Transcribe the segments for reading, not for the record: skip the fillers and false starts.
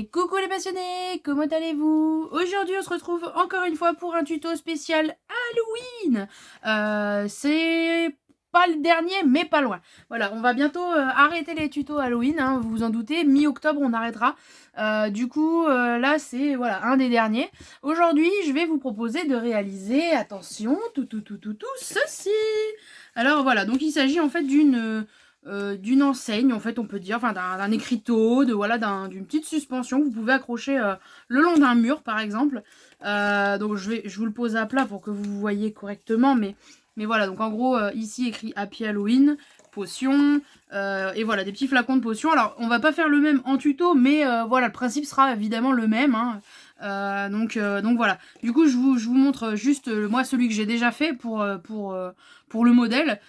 Et coucou les passionnés, comment allez-vous? Aujourd'hui on se retrouve encore une fois pour un tuto spécial Halloween. C'est pas le dernier mais pas loin. Voilà, on va bientôt arrêter les tutos Halloween, hein, vous vous en doutez, mi-octobre on arrêtera. Du coup là c'est voilà un des derniers. Aujourd'hui je vais vous proposer de réaliser, attention, tout ceci. Alors voilà, donc il s'agit en fait d'une enseigne, en fait, on peut dire, enfin d'un écriteau, d'une petite suspension que vous pouvez accrocher le long d'un mur, par exemple. Donc je vous le pose à plat pour que vous voyez correctement, mais voilà, donc en gros, ici écrit Happy Halloween, potion, et voilà, des petits flacons de potions. Alors, on va pas faire le même en tuto, mais voilà, le principe sera évidemment le même, hein. Donc voilà. Du coup, je vous montre juste moi celui que j'ai déjà fait pour le modèle.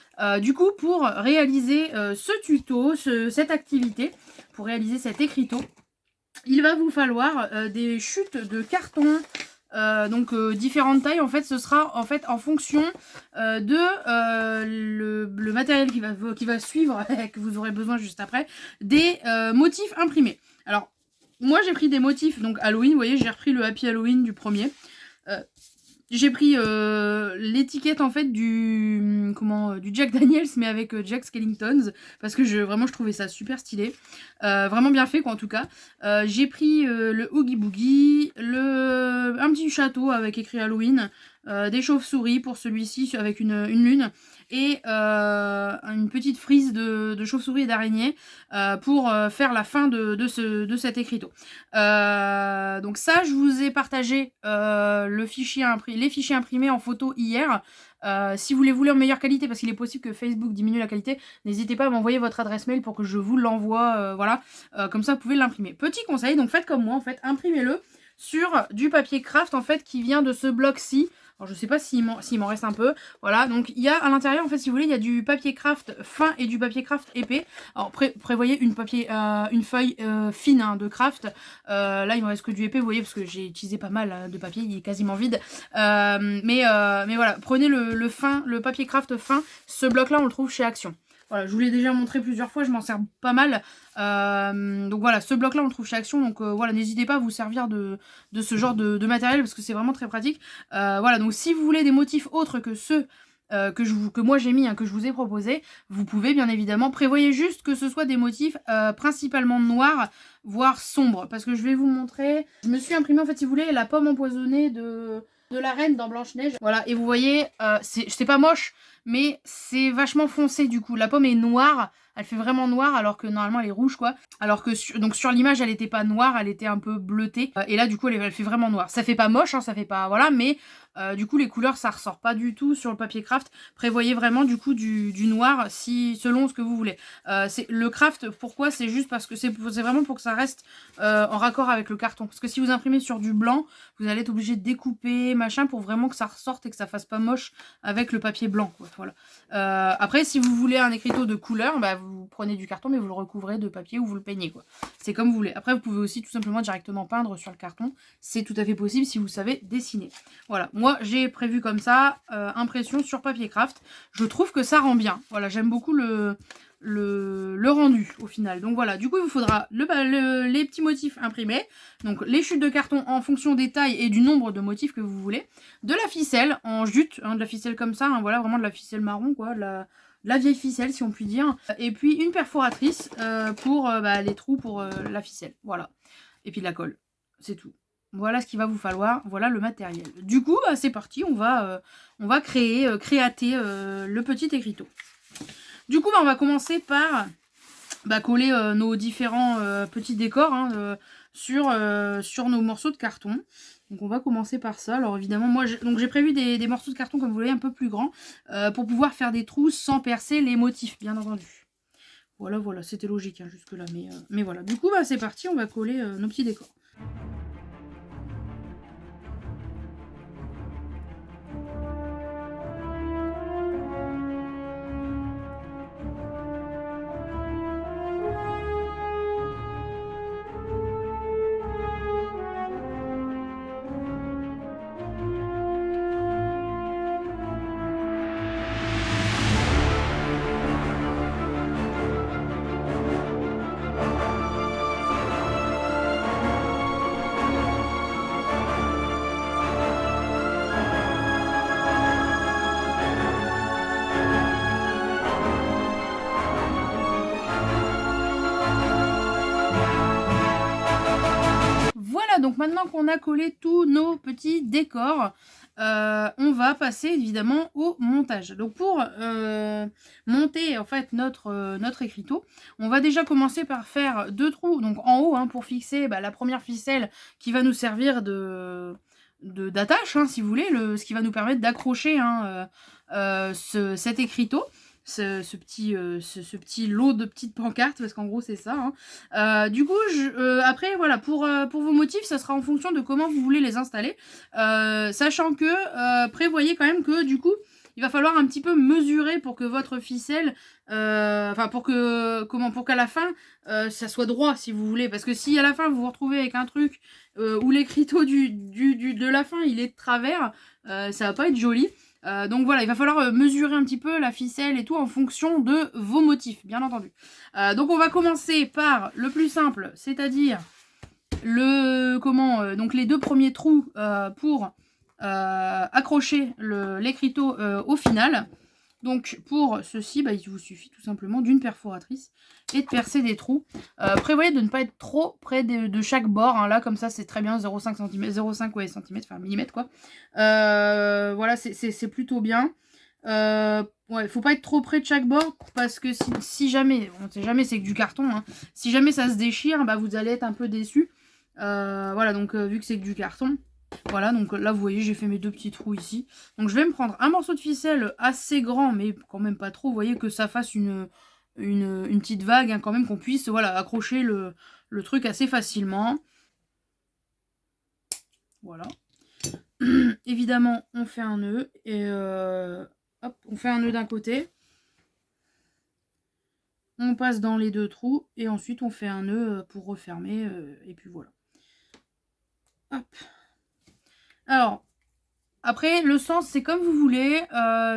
Du coup, pour réaliser ce tuto, cette activité, pour réaliser cet écriteau, il va vous falloir des chutes de carton. Différentes tailles, en fait ce sera en fait en fonction le matériel qui va suivre que vous aurez besoin juste après, des motifs imprimés. Alors moi j'ai pris des motifs donc Halloween, vous voyez j'ai repris le Happy Halloween du premier. J'ai pris l'étiquette en fait du Jack Daniels mais avec Jack Skellingtons parce que vraiment je trouvais ça super stylé, vraiment bien fait quoi en tout cas. J'ai pris le Oogie Boogie, un petit château avec écrit Halloween, des chauves-souris pour celui-ci avec une lune et une petite frise de chauve-souris et d'araignée pour faire la fin de cet écriteau. Donc ça, je vous ai partagé les fichiers imprimés en photo hier. Si vous les voulez en meilleure qualité, parce qu'il est possible que Facebook diminue la qualité, n'hésitez pas à m'envoyer votre adresse mail pour que je vous l'envoie. Voilà, comme ça vous pouvez l'imprimer. Petit conseil, donc faites comme moi, en fait, imprimez-le sur du papier craft en fait qui vient de ce bloc-ci. Alors je sais pas s'il m'en reste un peu. Voilà, donc il y a à l'intérieur en fait si vous voulez il y a du papier craft fin et du papier craft épais. Alors prévoyez une feuille fine hein, de craft. Là il me reste que du épais vous voyez parce que j'ai utilisé pas mal de papier, il est quasiment vide. Mais voilà, prenez le papier craft fin. Ce bloc là on le trouve chez Action. Voilà, je vous l'ai déjà montré plusieurs fois, je m'en sers pas mal. Donc voilà, ce bloc là on le trouve chez Action, donc voilà, n'hésitez pas à vous servir de ce genre de matériel parce que c'est vraiment très pratique. Voilà, donc si vous voulez des motifs autres que ceux que moi j'ai mis, hein, que je vous ai proposé, vous pouvez bien évidemment, prévoyez juste que ce soit des motifs principalement noirs, voire sombres, parce que je vais vous montrer, je me suis imprimé en fait si vous voulez la pomme empoisonnée de la reine dans Blanche-Neige. Voilà, et vous voyez, c'est pas moche, mais c'est vachement foncé du coup. La pomme est noire, elle fait vraiment noire alors que normalement elle est rouge quoi. Alors que sur l'image elle était pas noire, elle était un peu bleutée. Et là du coup elle fait vraiment noire. Ça fait pas moche, hein, ça fait pas... Voilà, mais du coup les couleurs ça ressort pas du tout sur le papier craft. Prévoyez vraiment du coup du noir selon ce que vous voulez. Le craft, pourquoi? C'est juste parce que c'est vraiment pour que ça reste en raccord avec le carton. Parce que si vous imprimez sur du blanc, vous allez être obligé de découper, machin, pour vraiment que ça ressorte et que ça fasse pas moche avec le papier blanc, quoi. Voilà. Après, si vous voulez un écriteau de couleur, bah, vous prenez du carton, mais vous le recouvrez de papier ou vous le peignez, quoi. C'est comme vous voulez. Après, vous pouvez aussi tout simplement directement peindre sur le carton. C'est tout à fait possible si vous savez dessiner. Voilà. Moi, j'ai prévu comme ça, impression sur papier craft. Je trouve que ça rend bien. Voilà, j'aime beaucoup le rendu au final. Donc voilà, du coup il vous faudra les petits motifs imprimés, donc les chutes de carton en fonction des tailles et du nombre de motifs que vous voulez, de la ficelle en jute, hein, de la ficelle comme ça, hein, voilà, vraiment de la ficelle marron quoi, la vieille ficelle si on peut dire, et puis une perforatrice pour les trous pour la ficelle, voilà, et puis de la colle, c'est tout. Voilà ce qu'il va vous falloir, voilà le matériel. Du coup c'est parti, on va créater le petit écriteau. Du coup, on va commencer par coller nos différents petits décors hein, sur nos morceaux de carton. Donc on va commencer par ça. Alors évidemment, moi j'ai prévu des morceaux de carton comme vous voyez un peu plus grands pour pouvoir faire des trous sans percer les motifs, bien entendu. Voilà, c'était logique hein, jusque là, mais voilà. Du coup, c'est parti, on va coller nos petits décors. maintenant qu'on a collé tous nos petits décors, on va passer évidemment au montage. Donc pour monter en fait notre écriteau, on va déjà commencer par faire 2 trous, donc en haut, hein, pour fixer la première ficelle qui va nous servir d'attache, hein, si vous voulez, ce qui va nous permettre d'accrocher, hein, cet écriteau. Ce petit lot de petites pancartes, parce qu'en gros c'est ça, hein. Du coup après voilà, pour vos motifs ça sera en fonction de comment vous voulez les installer, sachant que prévoyez quand même que du coup il va falloir un petit peu mesurer pour que votre ficelle, enfin pour qu'à la fin ça soit droit, si vous voulez, parce que si à la fin vous vous retrouvez avec un truc où l'écriteau de la fin il est de travers, ça va pas être joli. Donc voilà, il va falloir mesurer un petit peu la ficelle et tout en fonction de vos motifs, bien entendu. Donc on va commencer par le plus simple, c'est-à-dire donc les 2 premiers trous pour accrocher l'écriteau au final. Donc pour ceci, il vous suffit tout simplement d'une perforatrice et de percer des trous. Prévoyez de ne pas être trop près de chaque bord, hein. Là comme ça c'est très bien, 0,5 cm, 0,5 ouais, cm, enfin millimètre quoi. Voilà, c'est plutôt bien. Ouais, faut pas être trop près de chaque bord, parce que si jamais, on sait jamais, c'est que du carton, hein, si jamais ça se déchire, vous allez être un peu déçu. Voilà, donc vu que c'est que du carton. Voilà, donc là vous voyez j'ai fait mes 2 petits trous ici. Donc je vais me prendre un morceau de ficelle assez grand, mais quand même pas trop, vous voyez, que ça fasse une petite vague, hein, quand même, qu'on puisse voilà, accrocher le truc assez facilement. Voilà. Évidemment on fait un nœud, et hop, on fait un nœud d'un côté. On passe dans les 2 trous, et ensuite on fait un nœud pour refermer, et puis voilà. Hop. Alors, après, le sens, c'est comme vous voulez.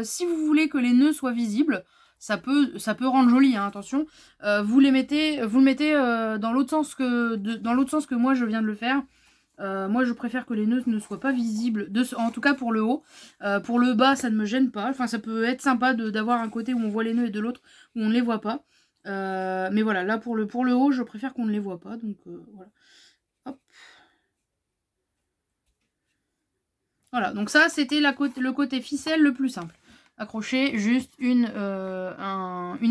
Si vous voulez que les nœuds soient visibles, ça peut rendre joli, hein, attention. Vous le mettez dans l'autre sens que moi je viens de le faire. Moi je préfère que les nœuds ne soient pas visibles, en tout cas pour le haut. Pour le bas, ça ne me gêne pas. Enfin, ça peut être sympa d'avoir un côté où on voit les nœuds et de l'autre où on ne les voit pas. Mais voilà, là pour le haut, je préfère qu'on ne les voit pas. Donc voilà. Hop. Voilà, donc ça c'était le côté ficelle le plus simple. Accrocher juste une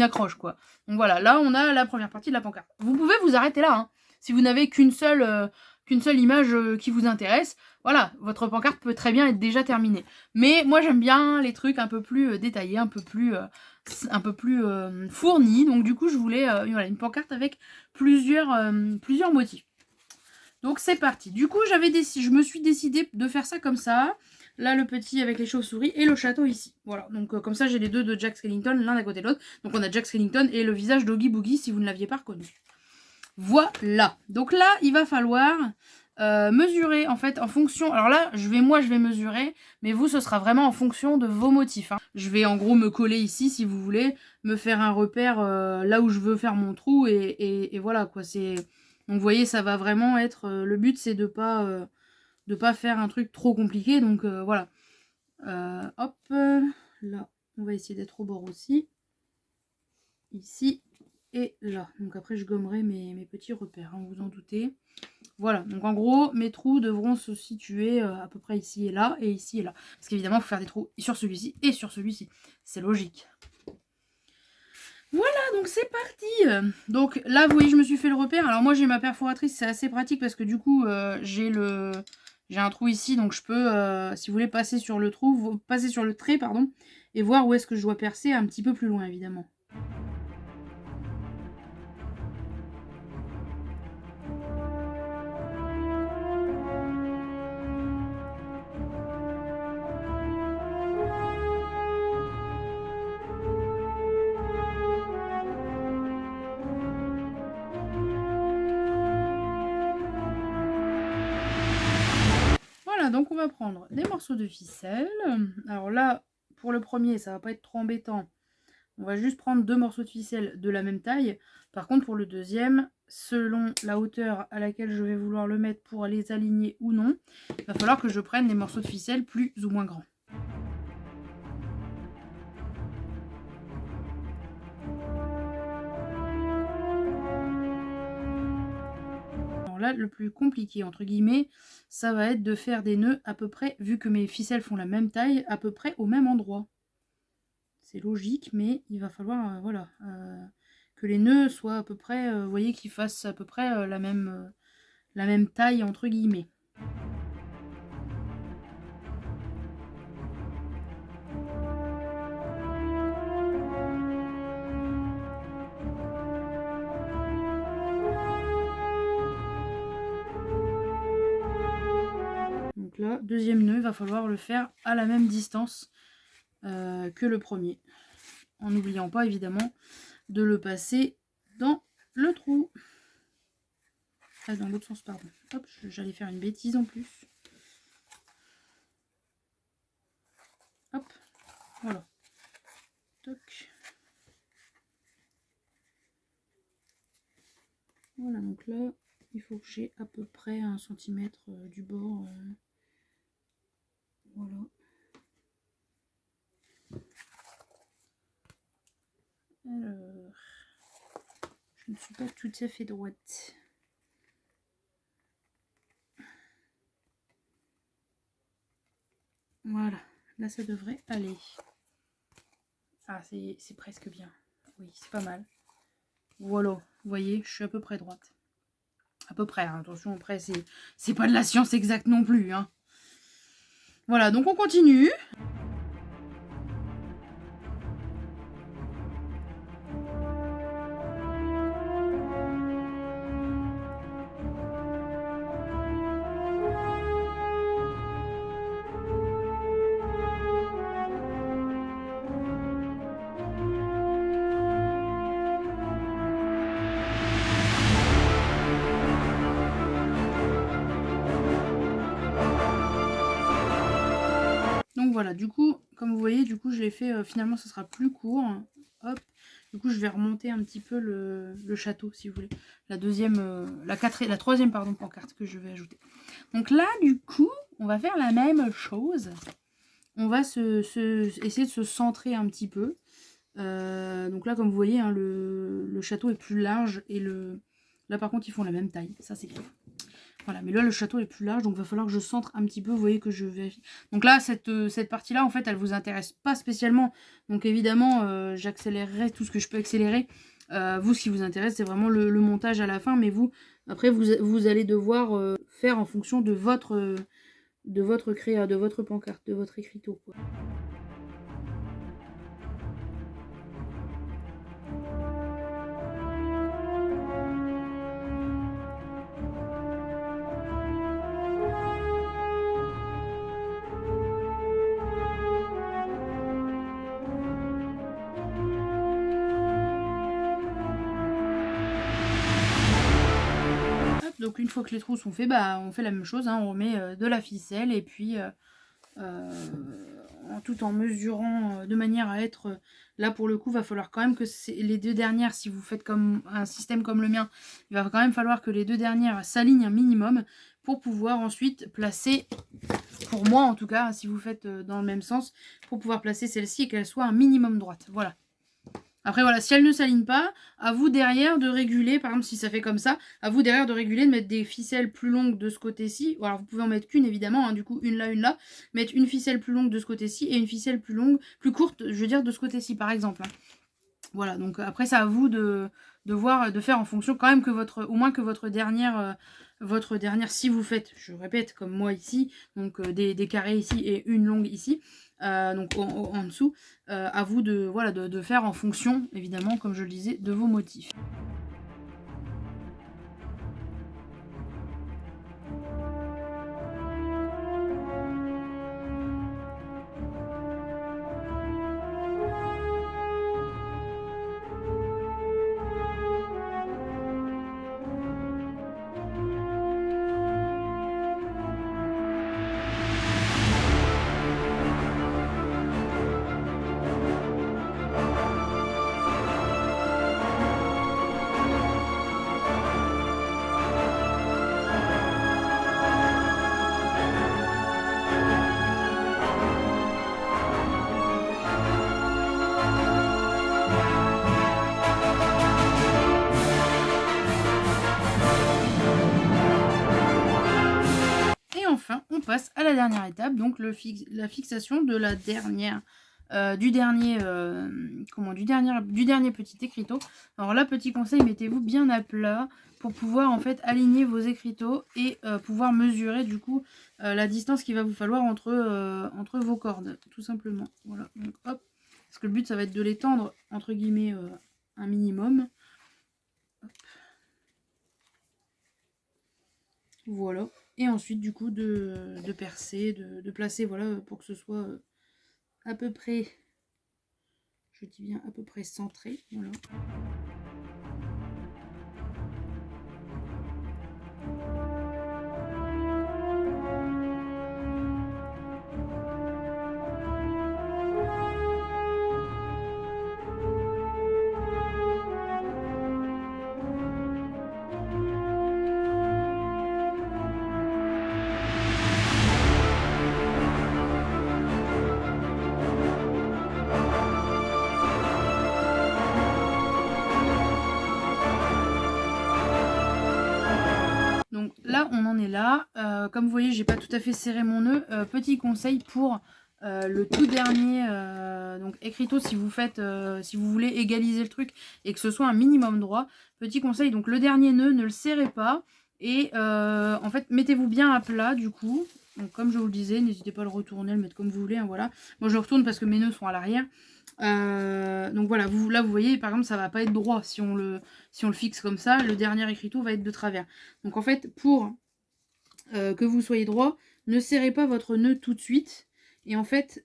accroche, quoi. Donc voilà, là on a la première partie de la pancarte. Vous pouvez vous arrêter là, hein. Si vous n'avez qu'une seule image qui vous intéresse, voilà, votre pancarte peut très bien être déjà terminée. Mais moi j'aime bien les trucs un peu plus détaillés, un peu plus fournis. Donc du coup je voulais voilà, une pancarte avec plusieurs motifs. Donc c'est parti. Du coup, je me suis décidée de faire ça comme ça. Là, le petit avec les chauves-souris et le château ici. Voilà, donc comme ça, j'ai les 2 de Jack Skellington, l'un à côté de l'autre. Donc on a Jack Skellington et le visage d'Oogie Boogie, si vous ne l'aviez pas reconnu. Voilà. Donc là, il va falloir mesurer, en fait, en fonction... Alors là, je vais mesurer, mais vous, ce sera vraiment en fonction de vos motifs, hein. Je vais en gros me coller ici, si vous voulez, me faire un repère là où je veux faire mon trou, et voilà, quoi, c'est... Donc vous voyez, ça va vraiment être... le but, c'est de pas faire un truc trop compliqué. Donc voilà. Hop, là, on va essayer d'être au bord aussi. Ici et là. Donc après, je gommerai mes petits repères, hein, vous en doutez. Voilà, donc en gros, mes trous devront se situer à peu près ici et là, et ici et là. Parce qu'évidemment, il faut faire des trous sur celui-ci et sur celui-ci. C'est logique. Voilà, donc c'est parti. Donc là, vous voyez, je me suis fait le repère. Alors moi, j'ai ma perforatrice, c'est assez pratique parce que du coup, j'ai un trou ici, donc je peux, si vous voulez, passer sur le trait, pardon, et voir où est-ce que je dois percer un petit peu plus loin, évidemment. Donc on va prendre des morceaux de ficelle. Alors là, pour le premier, ça va pas être trop embêtant. On va juste prendre 2 morceaux de ficelle de la même taille. Par contre, pour le deuxième, selon la hauteur à laquelle je vais vouloir le mettre pour les aligner ou non, il va falloir que je prenne des morceaux de ficelle plus ou moins grands. Alors Alors là, le plus compliqué, entre guillemets, ça va être de faire des nœuds à peu près, vu que mes ficelles font la même taille, à peu près au même endroit. C'est logique, mais il va falloir, voilà, que les nœuds soient à peu près, vous voyez, qu'ils fassent à peu près la même taille, entre guillemets. Donc là, deuxième nœud, il va falloir le faire à la même distance que le premier. En n'oubliant pas, évidemment, de le passer dans le trou. Ah, dans l'autre sens, pardon. Hop, j'allais faire une bêtise en plus. Hop, voilà. Toc. Voilà, donc là, il faut que j'ai à peu près 1 cm du bord. Voilà. Alors, je ne suis pas tout à fait droite. Voilà, là ça devrait aller. Ah, c'est presque bien. Oui, c'est pas mal. Voilà, vous voyez, je suis à peu près droite. À peu près, hein. Attention, après, c'est pas de la science exacte non plus. Hein. Voilà, donc on continue. Donc voilà, du coup, comme vous voyez, du coup, je l'ai fait, finalement, ça sera plus court. Hop. Du coup, je vais remonter un petit peu le château, si vous voulez. La troisième, pardon, pancarte que je vais ajouter. Donc là, du coup, on va faire la même chose. On va essayer de se centrer un petit peu. Donc là, comme vous voyez, hein, le château est plus large et là, par contre, ils font la même taille. Ça, c'est clair. Voilà, mais là, le château est plus large, donc il va falloir que je centre un petit peu. Vous voyez que je vérifie. Donc là, cette partie-là, en fait, elle vous intéresse pas spécialement. Donc évidemment, j'accélérerai tout ce que je peux accélérer. Vous, ce qui vous intéresse, c'est vraiment le montage à la fin. Mais vous, après, vous allez devoir faire en fonction de votre créa, de votre pancarte, de votre écriteau, quoi. Donc une fois que les trous sont faits, bah, on fait la même chose, hein, on remet de la ficelle et puis tout en mesurant de manière à être là pour le coup, va falloir quand même que les deux dernières, si vous faites comme un système comme le mien, il va quand même falloir que les deux dernières s'alignent un minimum pour pouvoir ensuite placer, pour moi en tout cas, si vous faites dans le même sens, pour pouvoir placer celle-ci et qu'elle soit un minimum droite. Voilà. Après, voilà, si elle ne s'aligne pas, à vous derrière de réguler, par exemple, si ça fait comme ça, à vous derrière de réguler, de mettre des ficelles plus longues de ce côté-ci. Alors, vous pouvez en mettre qu'une, évidemment, hein, du coup, une là. Mettre une ficelle plus longue de ce côté-ci et une ficelle plus longue, plus courte, je veux dire, de ce côté-ci, par exemple. Hein. Voilà, donc après, c'est à vous de voir, de faire en fonction quand même que au moins que votre dernière, si vous faites, je répète, comme moi ici, donc des carrés ici et une longue ici, donc en dessous, à vous de faire en fonction, évidemment, comme je le disais, de vos motifs. passe à la dernière étape, donc la fixation de la dernière, du dernier petit écriteau. Alors là, petit conseil, mettez-vous bien à plat pour pouvoir en fait aligner vos écriteaux et pouvoir mesurer du coup la distance qu'il va vous falloir entre vos cordes, tout simplement. Voilà, donc hop, parce que le but ça va être de les tendre entre guillemets un minimum. Hop. Voilà, et ensuite du coup de percer, de placer, voilà, pour que ce soit à peu près, je dis bien à peu près centré, voilà. Donc là, on en est là. Comme vous voyez, j'ai pas tout à fait serré mon nœud. Petit conseil pour le tout dernier donc écriteau, si vous faites, si vous voulez égaliser le truc et que ce soit un minimum droit. Petit conseil, donc le dernier nœud, ne le serrez pas. Et en fait, mettez-vous bien à plat du coup. Donc comme je vous le disais, n'hésitez pas à le retourner, le mettre comme vous voulez. Hein, voilà. Moi, je le retourne parce que mes nœuds sont à l'arrière. Donc voilà, là vous voyez par exemple ça va pas être droit si on le fixe comme ça, le dernier écriteau va être de travers. Donc en fait pour que vous soyez droit, ne serrez pas votre nœud tout de suite et en fait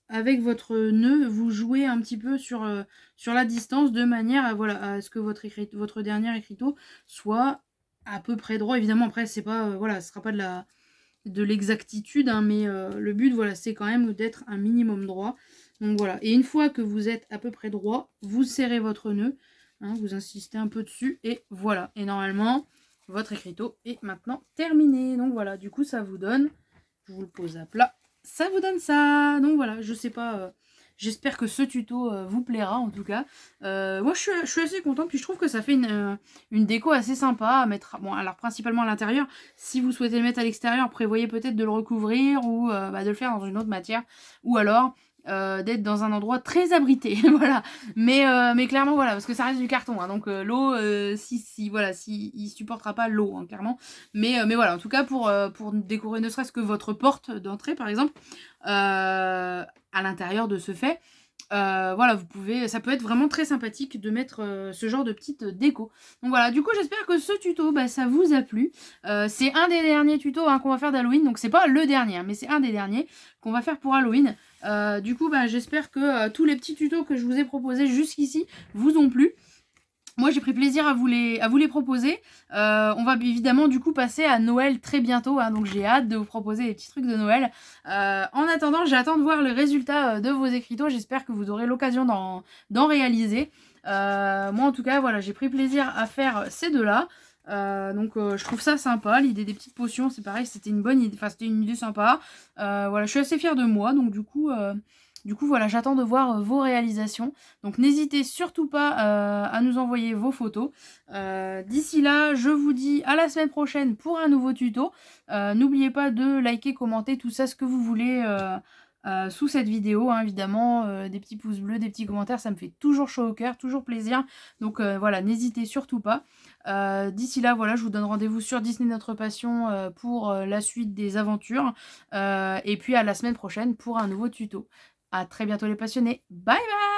avec votre nœud vous jouez un petit peu sur la distance de manière à, voilà, à ce que votre dernier écriteau soit à peu près droit. Évidemment après c'est pas voilà, ce sera pas de l'exactitude hein, mais le but voilà c'est quand même d'être un minimum droit. Donc voilà, et une fois que vous êtes à peu près droit, vous serrez votre nœud, hein, vous insistez un peu dessus, et voilà. Et normalement, votre écriteau est maintenant terminé. Donc voilà, du coup ça vous donne, je vous le pose à plat, ça vous donne ça. Donc voilà, je sais pas, j'espère que ce tuto vous plaira en tout cas. Moi je suis assez contente, puis je trouve que ça fait une déco assez sympa à mettre, bon alors principalement à l'intérieur. Si vous souhaitez le mettre à l'extérieur, prévoyez peut-être de le recouvrir ou de le faire dans une autre matière, ou alors d'être dans un endroit très abrité. Voilà, mais clairement voilà, parce que ça reste du carton hein, donc l'eau voilà, il supportera pas l'eau hein, clairement, mais voilà, en tout cas pour décorer ne serait-ce que votre porte d'entrée par exemple à l'intérieur de ce fait, voilà, vous pouvez, ça peut être vraiment très sympathique de mettre ce genre de petite déco. Donc voilà, du coup j'espère que ce tuto ça vous a plu. C'est un des derniers tutos hein, qu'on va faire d'Halloween, donc c'est pas le dernier hein, mais c'est un des derniers qu'on va faire pour Halloween. Du coup j'espère que tous les petits tutos que je vous ai proposés jusqu'ici vous ont plu. Moi j'ai pris plaisir à vous les proposer. On va évidemment du coup passer à Noël très bientôt, hein, donc j'ai hâte de vous proposer des petits trucs de Noël. En attendant, j'attends de voir le résultat de vos écriteaux, j'espère que vous aurez l'occasion d'en réaliser. Moi en tout cas voilà, j'ai pris plaisir à faire ces deux-là. Donc je trouve ça sympa, l'idée des petites potions, c'est pareil, c'était une bonne idée, enfin c'était une idée sympa. Voilà, je suis assez fière de moi, donc du coup voilà, j'attends de voir vos réalisations. Donc n'hésitez surtout pas à nous envoyer vos photos. D'ici là, je vous dis à la semaine prochaine pour un nouveau tuto. N'oubliez pas de liker, commenter, tout ça, ce que vous voulez sous cette vidéo, hein, évidemment. Des petits pouces bleus, des petits commentaires, ça me fait toujours chaud au cœur, toujours plaisir. Donc voilà, n'hésitez surtout pas. D'ici là, voilà, je vous donne rendez-vous sur Disney Notre Passion pour la suite des aventures. Et puis à la semaine prochaine pour un nouveau tuto. À très bientôt les passionnés. Bye bye!